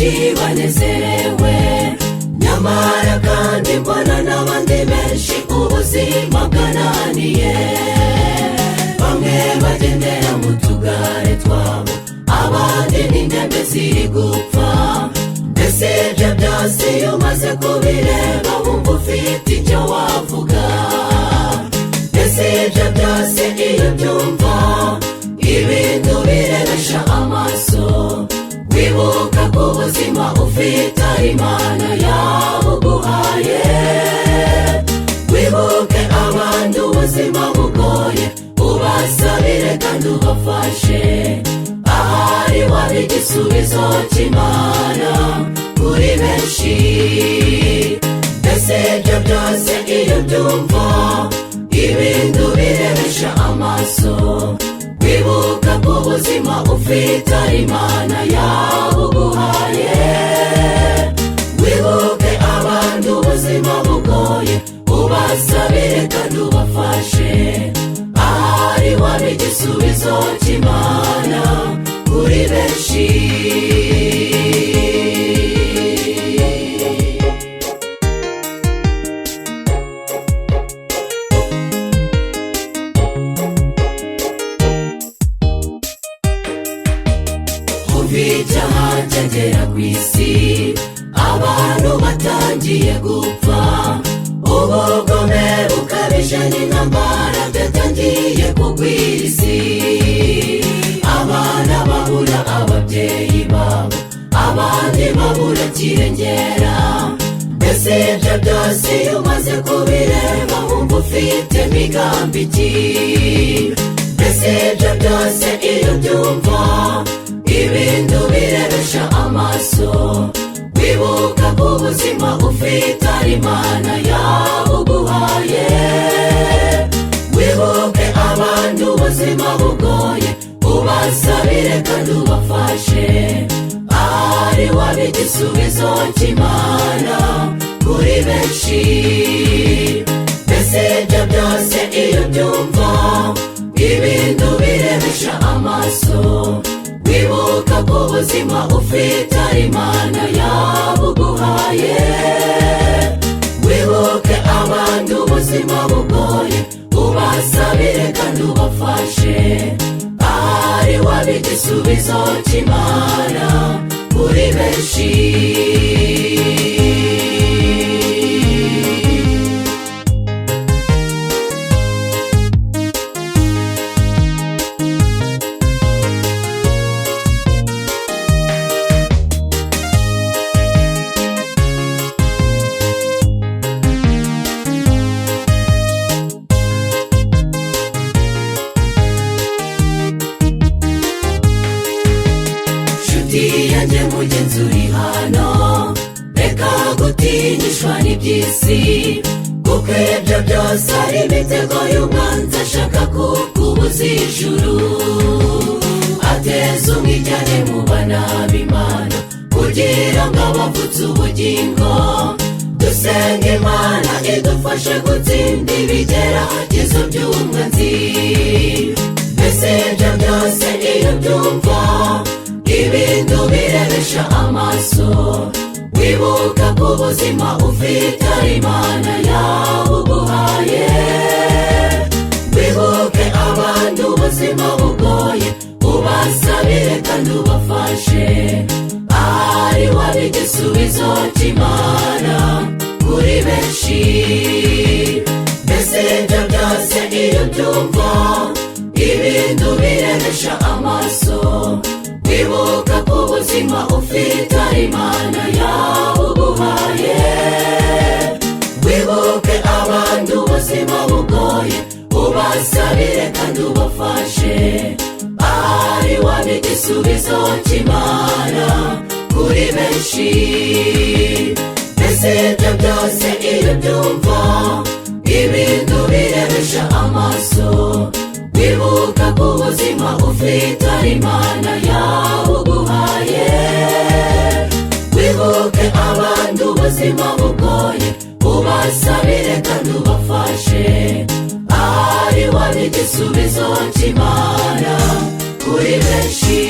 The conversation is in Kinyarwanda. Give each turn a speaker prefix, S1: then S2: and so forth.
S1: benshi banezerewe, nyamara kandi mbona n'abandi benshi ubuzima bwananiye. Bamwe bagendera mu tugare twabo, abandi n'indembe ziri gupfa. Mbese ibyo byose iyo umaze kubireba wumva ufite icyo wavuga. Mbese ibyo byose iyo byumva ibintu birebesha amaso, wibuka ko ubuzima ufite ari Imana yabuguhaye. Wibuke abandi ubuzima bugoye, ubasabire kandi ubafashe. Ahari waba igisubizo cy'Imana kuri benshi. Mbese ibyo byose iyo byumva ibintu birebesha amaso, wibuka ko ubuzima ufite ari Imana yabuguhaye. Wibuke abandi ubuzima bugoye, ubasabire kandi ubafashe. Ahari waba igisubizo cy'Imana kuri benshi. Icyaha cyagera ku isi, abantu batangiye gupfa. Ubugome bukabije n'intambara byatangiye kugwira isi. Abana babura ababyeyi babo, abandi babura kirengera. Mbese ibyo byose iyo umaze kubireba wumva ufite imigambi ki? Mbese ibyo byose iyo byumva ibintu birebesha amaso, wibuka ko ubuzima ufite ari Imana yabuguhaye. Wibuke abandi ubuzima bugoye, ubasabire kandi ubafashe. Ahari waba igisubizo cy'Imana kuri benshi. Mbese ibyo byose iyo byumva ibintu birebesha amaso, wibuka ko ubuzima ufite ari Imana yabuguhaye. Wibuke abandi ubuzima bugoye, ubasabire kandi ubafashe. Ahari waba igisubizo cy'Imana kuri benshi. Yanjye mugenzi uri hano, reka gutinyishwa n'iby'isi, kuko ibyo byose ari imitego y'umwanzi ashaka kukubuza ijuru. Ateza umwijyane mu bana b'Imana kugira ngo abavutse ubugingo. Dusenga Imana idufashe gutsinda ibigeragezo by'umwanzi. Mbese ibyo byose iyo byumva ibintu birebesha amaso, wibuka ko ubuzima ufite ari Imana yabuguhaye. Wibuke abandi ubuzima bugoye, ubasabire kandi ubafashe. Ahari waba igisubizo cy'Imana kuri benshi. Mbese ibyo byose iyo byumva ibintu birebesha amaso, wibuka ko ubuzima ufite ari Imana yabuguhaye. Wibuke abandi ubuzima bugoye, ubasabire kandi ubafashe. Ahari waba igisubizo cy'Imana kuri benshi. Mbese ibyo byose iyo byumva ibintu birebesha amaso, wibuka ko ubuzima ufite ari Imana yabuguhaye. Wibuke abandi ubuzima bugoye, ubasabire kandi ubafashe. Ahari waba igisubizo cy'Imana kuri benshi.